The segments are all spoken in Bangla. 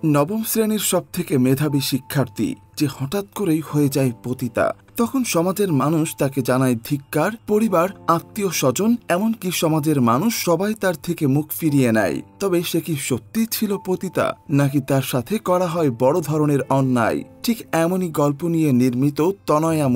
নবম শ্রেণীর সবথেকে মেধাবী শিক্ষার্থী যে হঠাৎ করেই হয়ে যায় পতিতা, তখন সমাজের মানুষ তাকে জানায় ধিক্কার। পরিবার, আত্মীয় স্বজন, এমনকি সমাজের মানুষ সবাই তার থেকে মুখ ফিরিয়ে নেয়। তবে সে কি সত্যি ছিল পতিতা, নাকি তার সাথে করা হয় বড় ধরনের অন্যায়? ঠিক এমনই গল্প নিয়ে নির্মিত তনয়া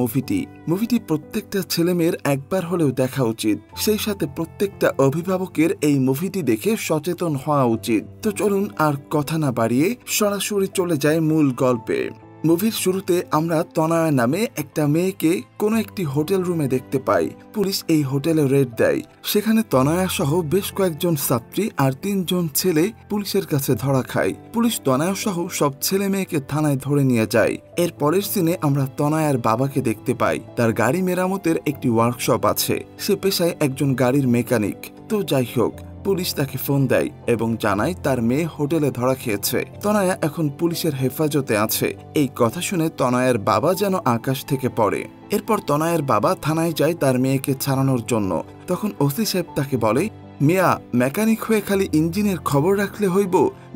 মুভিটি প্রত্যেকটা ছেলেমেয়ের একবার হলেও দেখা উচিত। সেই সাথে প্রত্যেকটা অভিভাবকের এই মুভিটি দেখে সচেতন হওয়া উচিত। তো চলুন আর কথা না বাড়িয়ে সরাসরি চলে যায় মূল গল্পে। মুভির শুরুতে আমরা তনয়া নামে একটা মেয়েকে কোনো একটি হোটেল রুমে দেখতে পাই। পুলিশ এই হোটেলে রেড দেয়। সেখানে তনয়া সহ বেশ কয়েকজন ছাত্রী আর 3 জন ছেলে পুলিশের কাছে ধরা খায়। পুলিশ তনয়া সহ সব ছেলে মেয়েকে থানায় ধরে নিয়ে যায়। এর পরের সিনে আমরা তনয়ার বাবাকে দেখতে পাই। তার গাড়ি মেরামতের একটি ওয়ার্কশপ আছে। সে পেশায় একজন গাড়ির মেকানিক। তো যাই হোক, পুলিশ তাকে ফোন দেয় এবং জানায় তার মেয়ে হোটেলে ধরা খেয়েছে। তনয়া এখন পুলিশের হেফাজতে আছে। এই কথা শুনে তনয়ার বাবা যেন আকাশ থেকে পড়ে। এরপর তনয়ার বাবা থানায় যায় তার মেয়েকে ছাড়ানোর জন্য। তখন ওসি সাহেব তাকে বলে, মিয়া, মেকানিক হয়ে খালি ইঞ্জিনের খবর রাখলে হইব,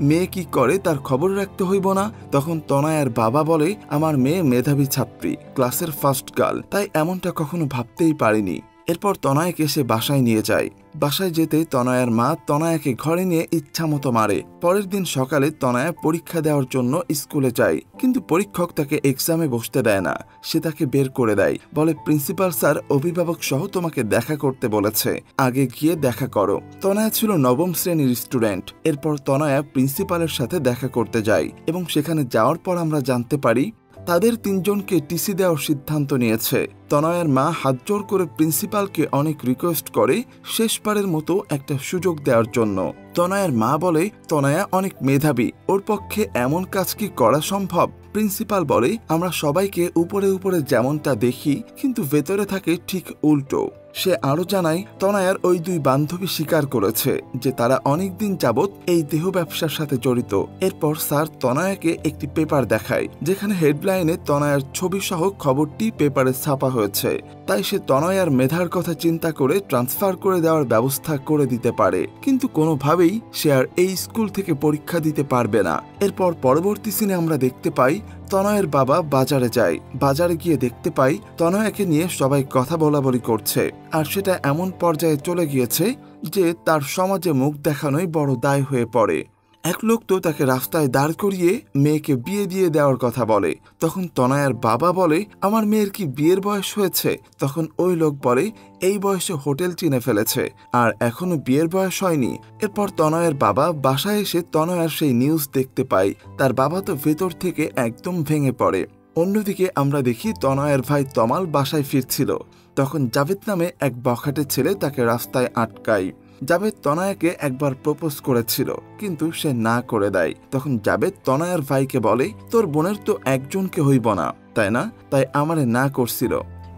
মেয়ে কি করে তার খবর রাখতে হইব না? তখন তনয়ার বাবা বলে, আমার মেয়ে মেধাবী ছাত্রী, ক্লাসের ফার্স্ট গার্ল, তাই এমনটা কখনো ভাবতেই পারিনি। এরপর তনয়াকে সে বাসায় নিয়ে যায়। বাসায় যেতে তনয়ার মা তনয়াকে ঘরে নিয়ে ইচ্ছা মতো মারে। পরের দিন সকালে তনয়া পরীক্ষা দেওয়ার জন্য স্কুলে যায়, কিন্তু পরীক্ষক তাকে এক্সামে বসতে দেয় না। সে তাকে বের করে দেয়, বলে প্রিন্সিপাল স্যার অভিভাবক সহ তোমাকে দেখা করতে বলেছে, আগে গিয়ে দেখা করো। তনয়া ছিল নবম শ্রেণীর স্টুডেন্ট। এরপর তনয়া প্রিন্সিপালের সাথে দেখা করতে যায় এবং সেখানে যাওয়ার পর আমরা জানতে পারি তাদের 3 জনকে টিসি দেওয়ার সিদ্ধান্ত নিয়েছে। তনয়ার মা হাত জোর করে প্রিন্সিপালকে অনেক রিকোয়েস্ট করে শেষবারের মতো একটা সুযোগ দেওয়ার জন্য। তনয়ার মা বলে, তনয়া অনেক মেধাবী, ওর পক্ষে এমন কাজ কি করা সম্ভব? প্রিন্সিপাল বলে, আমরা সবাইকে উপরে উপরে যেমনটা দেখি, কিন্তু ভেতরে থাকে ঠিক উল্টো। সে আরো জানায়, তনয়ার ওই 2 বান্ধবী স্বীকার করেছে যে তারা অনেকদিন যাবৎ এই দেহ ব্যবসার সাথে জড়িত। এরপর স্যার তনয়াকে একটি পেপার দেখায়, যেখানে হেডলাইনে তনয়ার ছবি সহ খবরটি পেপারে ছাপা হয়েছে। তাই সে তনয়ার মেধার কথা চিন্তা করে ট্রান্সফার করে দেওয়ার ব্যবস্থা করে দিতে পারে, কিন্তু কোনোভাবেই সে আর এই স্কুল থেকে পরীক্ষা দিতে পারবে না। এরপর পরবর্তী সিনে আমরা দেখতে পাই তনয়ের বাবা বাজারে যায়। বাজারে গিয়ে দেখতে পাই তনয়াকে নিয়ে সবাই কথা বলাবলি করছে, আর সেটা এমন পর্যায়ে চলে গিয়েছে যে তার সমাজে মুখ দেখানোই বড় দায় হয়ে পড়ে। এক লোক তো তাকে রাস্তায় দাঁড় করিয়ে মেয়েকে বিয়ে দিয়ে দেওয়ার কথা বলে। তখন তনয়ার বাবা বলে, আমার মেয়ের কি বিয়ের বয়স হয়েছে? তখন ওই লোক বলে, এই বয়সে হোটেল চিনে ফেলেছে, আর এখনো বিয়ের বয়স হয়নি। এরপর তনয়ের বাবা বাসায় এসে তনয়ার সেই নিউজ দেখতে পায়। তার বাবা তো ভেতর থেকে একদম ভেঙে পড়ে। অন্যদিকে আমরা দেখি তনয়ের ভাই তমাল বাসায় ফিরছিল। তখন জাভেদ নামে এক বখাটে ছেলে তাকে রাস্তায় আটকায়। জাভেদ তনয়াকে একবার প্রপোজ করেছিল, কিন্তু সে না করে দেয়। তখন জাভেদ তনয়ার ভাইকে বলে, তোর বোনের তো একজনকে হইব না, তাই না? তাই আমারে না করছিল।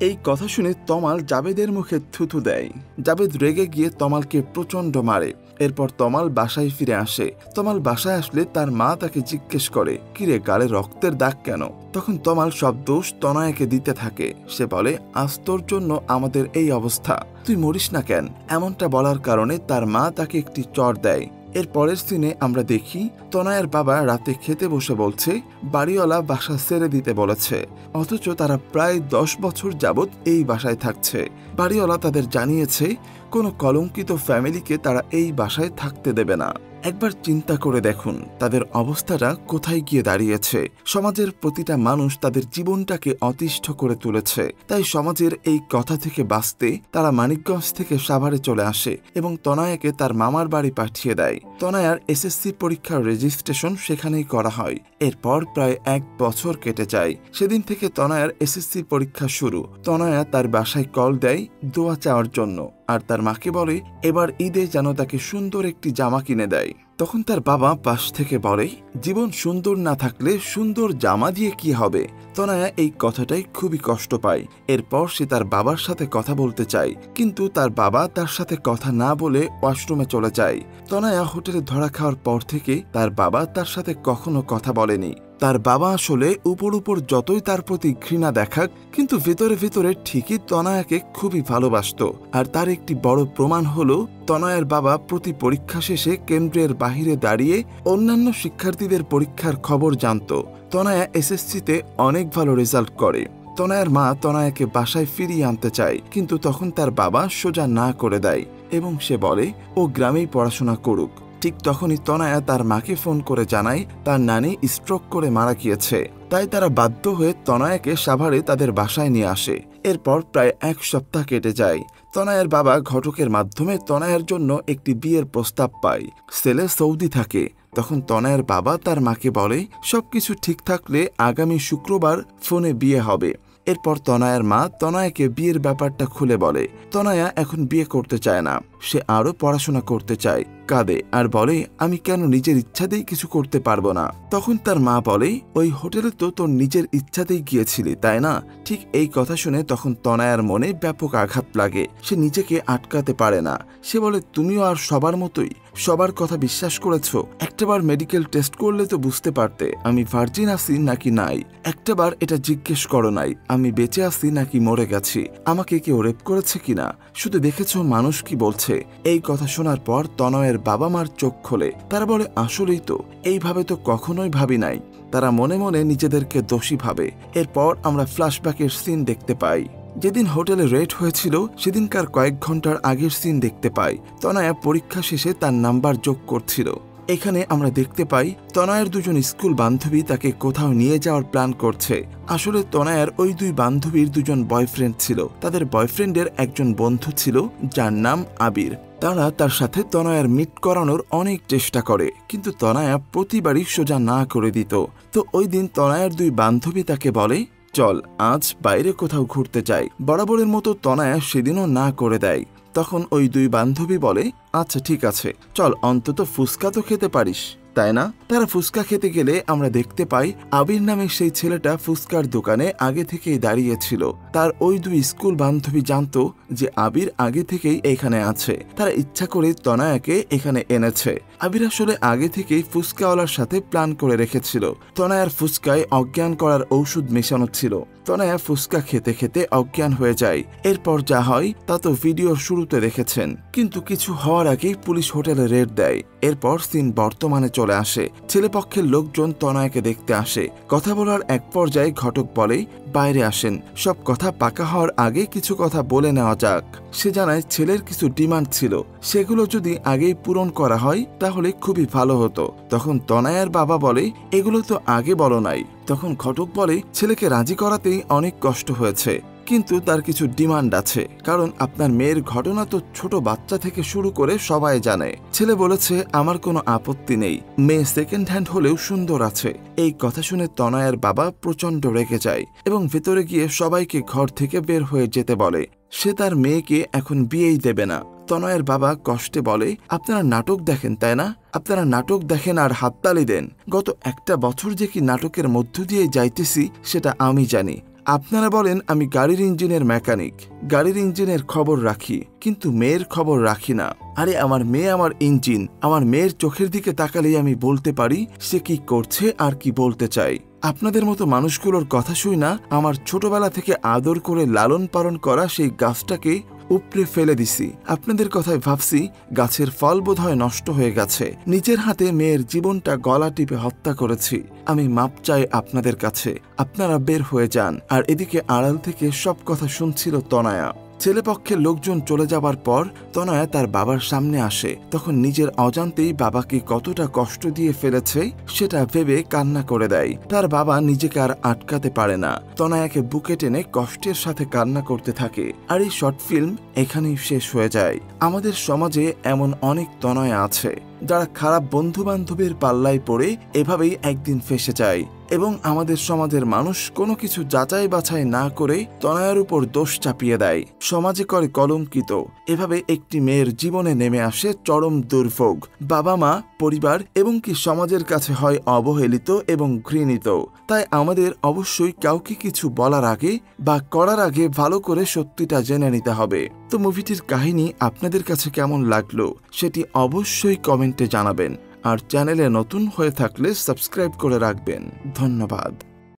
এই কথা শুনে তমাল জাভেদের মুখে থুথু দেয়। জাভেদ রেগে গিয়ে তমালকে প্রচন্ড মারে। এরপর তমাল বাসায় ফিরে আসে। তমাল বাসায় আসলে তার মা তাকে জিজ্ঞেস করে, কিরে, গালে রক্তের দাগ কেন? তখন তমাল সব দোষ তনয়াকে দিতে থাকে। সে বলে, আজ তোর জন্য আমাদের এই অবস্থা, তুই মরিস না কেন? এমনটা বলার কারণে তার মা তাকে একটি চড় দেয়। এর পরের সিনে আমরা দেখি তনয়ার বাবা রাতে খেতে বসে বলছে বাড়িওয়ালা বাসা ছেড়ে দিতে বলেছে, অথচ তারা প্রায় 10 বছর যাবৎ এই বাসায় থাকছে। বাড়িওয়ালা তাদের জানিয়েছে কোনো কলঙ্কিত ফ্যামিলিকে তারা এই বাসায় থাকতে দেবে না। একবার চিন্তা করে দেখুন তাদের অবস্থাটা কোথায় গিয়ে দাঁড়িয়েছে। সমাজের প্রতিটা মানুষ তাদের জীবনটাকে অতিষ্ঠ করে তুলেছে। তাই সমাজের এই কথা থেকে বাঁচতে তারা মানিকগঞ্জ থেকে সাভারে চলে আসে এবং তনয়াকে তার মামার বাড়ি পাঠিয়ে দেয়। তনয়ার এসএসসি পরীক্ষার রেজিস্ট্রেশন সেখানেই করা হয়। এরপর প্রায় 1 বছর কেটে যায়। সেদিন থেকে তনয়ার এসএসসি পরীক্ষা শুরু। তনয়া তার বাসায় কল দেয় দোয়া চাওয়ার জন্য, আর তার মাকে বলে এবার ঈদে যেন তাকে সুন্দর একটি জামা কিনে দেয়। তখন তার বাবা পাশ থেকে বলে, জীবন সুন্দর না থাকলে সুন্দর জামা দিয়ে কি হবে? তনয়া এই কথাটাই খুবই কষ্ট পায়। এরপর সে তার বাবার সাথে কথা বলতে চায়, কিন্তু তার বাবা তার সাথে কথা না বলে ওয়াশরুমে চলে যায়। তনয়া হোটেলে ধরা খাওয়ার পর থেকে তার বাবা তার সাথে কখনো কথা বলেনি। তার বাবা আসলে উপর উপর যতই তার প্রতি ঘৃণা দেখাক, কিন্তু ভেতরে ভেতরে ঠিকই তনয়াকে খুবই ভালোবাসত। আর তার একটি বড় প্রমাণ হলো তনয়ার বাবা প্রতি পরীক্ষা শেষে কেন্দ্রের বাহিরে দাঁড়িয়ে অন্যান্য শিক্ষার্থীদের পরীক্ষার খবর জানত। তনয়া এসএসসিতে অনেক ভালো রেজাল্ট করে। তনয়ার মা তনয়াকে বাসায় ফিরিয়ে আনতে চায়, কিন্তু তখন তার বাবা সোজা না করে দেয় এবং সে বলে ও গ্রামেই পড়াশোনা করুক। ঠিক তখনই তনয়া তার মাকে ফোন করে জানায় তার নানি স্ট্রোক করে মারা গিয়েছে। তাই তারা বাধ্য হয়ে তনয়াকে সাভারে তাদের বাসায় নিয়ে আসে। এরপর প্রায় 1 সপ্তাহ কেটে যায়। তনয়ার বাবা ঘটকের মাধ্যমে তনয়ার জন্য একটি বিয়ের প্রস্তাব পায়। ছেলে সৌদি থাকে। তখন তনয়ার বাবা তার মাকে বলে সবকিছু ঠিক থাকলে আগামী শুক্রবার ফোনে বিয়ে হবে। এরপর তনয়ার মা তনয়াকে বিয়ের ব্যাপারটা খুলে বলে। তনয়া এখন বিয়ে করতে চায় না, সে আরো পড়াশোনা করতে চায়। কাঁদে আর বলে আমি কেন নিজের ইচ্ছাতেই কিছু করতে পারবো না। তখন তার মা বলে ওই হোটেলে তো তোর নিজের ইচ্ছাতেই গিয়েছিলি, তাই না? ঠিক এই কথা শুনে তখন তনয়ার মনে ব্যাপক আঘাত লাগে। সে নিজেকে আটকাতে পারে না। সে বলে তুমিও আর সবার মতোই সবার কথা বিশ্বাস করেছ? একটাবার মেডিকেল টেস্ট করলে তো বুঝতে পারতে আমি ভার্জিন আছি নাকি নাই। একটাবার এটা জিজ্ঞেস করো নাই আমি বেঁচে আছি নাকি মরে গেছি, আমাকে কেউ রেপ করেছে কিনা, শুধু দেখেছ মানুষ কি বলছে। এই কথা শোনার পর তনয়ের বাবা মার চোখ খোলে। তারা বলে আসলেই তো, এইভাবে তো কখনোই ভাবি নাই। তারা মনে মনে নিজেদেরকে দোষী ভাবে। এরপর আমরা ফ্ল্যাশব্যাকের সিন দেখতে পাই। যেদিন হোটেলে রেড হয়েছিল সেদিনকার কয়েক ঘন্টার আগের সিন দেখতে পাই। তনয়া পরীক্ষা শেষে তার নাম্বার যোগ করছিল। এখানে আমরা দেখতে পাই তনয়ের দুজন স্কুল বান্ধবী তাকে কোথাও নিয়ে যাওয়ার প্ল্যান করছে। আসলে তনয়ার ওই 2 বান্ধবীর 2জন বয়ফ্রেন্ড ছিল। তাদের বয়ফ্রেন্ডের একজন বন্ধু ছিল যার নাম আবির। তারা তার সাথে তনয়ার মিট করানোর অনেক চেষ্টা করে, কিন্তু তনয়া প্রতিবারই সোজা না করে দিত। তো ওই দিন তনয়ার 2 বান্ধবী তাকে বলে চল আজ বাইরে কোথাও ঘুরতে যাই। বরাবরের মতো তনয়া সেদিনও না করে দেয়। তখন ওই 2 বান্ধবী বলে আচ্ছা ঠিক আছে, চল অন্তত ফুচকা তো খেতে পারিস, তাই না? তারা ফুচকা খেতে গেলে আমরা দেখতে পাই আবির নামে সেই ছেলেটা ফুচকার দোকানে আগে থেকেই দাঁড়িয়েছিল। তার ওই 2 স্কুল বান্ধবী জানতো যে আবির আগে থেকেই এখানে আছে। তারা ইচ্ছা করে তনয়াকে এখানে এনেছে। আবির আসলে আগে থেকেই ফুচকাওয়ালার সাথে প্ল্যান করে রেখেছিল। তনয়ার ফুচকায় অজ্ঞান করার ঔষধ মেশানো ছিল। তনয়া ফুচকা খেতে খেতে অজ্ঞান হয়ে যায়। এরপর যা হয় তা তো ভিডিওর শুরুতে দেখেছেন। কিন্তু কিছু হওয়ার আগেই পুলিশ হোটেলে রেড দেয়। এরপর সিন বর্তমানে চলে আসে। ছেলেপক্ষের লোকজন তনয়াকে দেখতে আসে। কথা বলার এক পর্যায়ে ঘটক বলে বাইরে আসেন, সব কথা পাকা হওয়ার আগে কিছু কথা বলে নেওয়া যাক। সে জানায় ছেলের কিছু ডিমান্ড ছিল, সেগুলো যদি আগেই পূরণ করা হয় তাহলে খুবই ভালো হতো। তখন তনয়ার বাবা বলে এগুলো তো আগে বলো নাই। তখন ঘটক বলে ছেলেকে রাজি করাতেই অনেক কষ্ট হয়েছে, কিন্তু তার কিছু ডিমান্ড আছে, কারণ আপনার মেয়ের ঘটনা তো ছোট বাচ্চা থেকে শুরু করে সবাই জানে। ছেলে বলেছে আমার কোনো আপত্তি নেই, মেয়ে সেকেন্ড হ্যান্ড হলেও সুন্দর আছে। এই কথা শুনে তনয়ার বাবা প্রচন্ড রেগে যায় এবং ভেতরে গিয়ে সবাইকে ঘর থেকে বের হয়ে যেতে বলে। সে তার মেয়েকে এখন বিয়েই দেবে না। তনয়ের বাবা কষ্টে বলে আপনারা নাটক দেখেন তাই না? আপনারা নাটক দেখেন আর হাততালি দেন। গত 1 বছর যে কি নাটকের মধ্য দিয়ে যাইতেছি সেটা আমি জানি। আপনারা বলেন আমি গাড়ির ইঞ্জিনের মেকানিক, গাড়ির ইঞ্জিনের খবর রাখি, কিন্তু মেয়ের খবর রাখি না। আরে আমার মেয়ে আমার ইঞ্জিন। আমার মেয়ের চোখের দিকে তাকালেই আমি বলতে পারি সে কি করছে আর কি বলতে চাই। আপনাদের মতো মানুষগুলোর কথা শুই না আমার ছোটবেলা থেকে আদর করে লালন পালন করা সেই গাছটাকে উপড়ে ফেলে দিছি। আপনাদের কথায় ভাবছি গাছের ফল বোধহয় নষ্ট হয়ে গেছে। নিজের হাতে মেয়ের জীবনটা গলা টিপে হত্যা করেছি। আমি মাপ চাই আপনাদের কাছে। আপনারা বের হয়ে যান। আর এদিকে আড়াল থেকে সব কথা শুনছিল তনয়া। ছেলেপক্ষের লোকজন চলে যাবার পর তনয়া তার বাবার সামনে আসে। তখন নিজের অজান্তেই বাবাকে কতটা কষ্ট দিয়ে ফেলেছে সেটা ভেবে কান্না করে দেয়। তার বাবা নিজেকে আর আটকাতে পারে না, তনয়াকে বুকে টেনে কষ্টের সাথে কান্না করতে থাকে। আর এই শর্ট ফিল্ম এখানেই শেষ হয়ে যায়। আমাদের সমাজে এমন অনেক তনয়া আছে যারা খারাপ বন্ধু বান্ধবের পাল্লায় পড়ে এভাবেই একদিন ফেঁসে যায় এবং আমাদের সমাজের মানুষ কোনো কিছু যাচাই বাছাই না করে তনয়ার উপর দোষ চাপিয়ে দেয়। সমাজে করে কলঙ্কিত। এভাবে একটি মেয়ের জীবনে নেমে আসে চরম দুর্ভোগ। বাবা মা, পরিবার এবং কি সমাজের কাছে হয় অবহেলিত এবং ঘৃণিত। তাই আমাদের অবশ্যই কাউকে কিছু বলার আগে বা করার আগে ভালো করে সত্যিটা জেনে নিতে হবে। তো মুভিটির কাহিনী আপনাদের কাছে কেমন লাগলো সেটি অবশ্যই কমেন্টে জানাবেন। আর চ্যানেলে নতুন হয়ে থাকলে সাবস্ক্রাইব করে রাখবেন। ধন্যবাদ।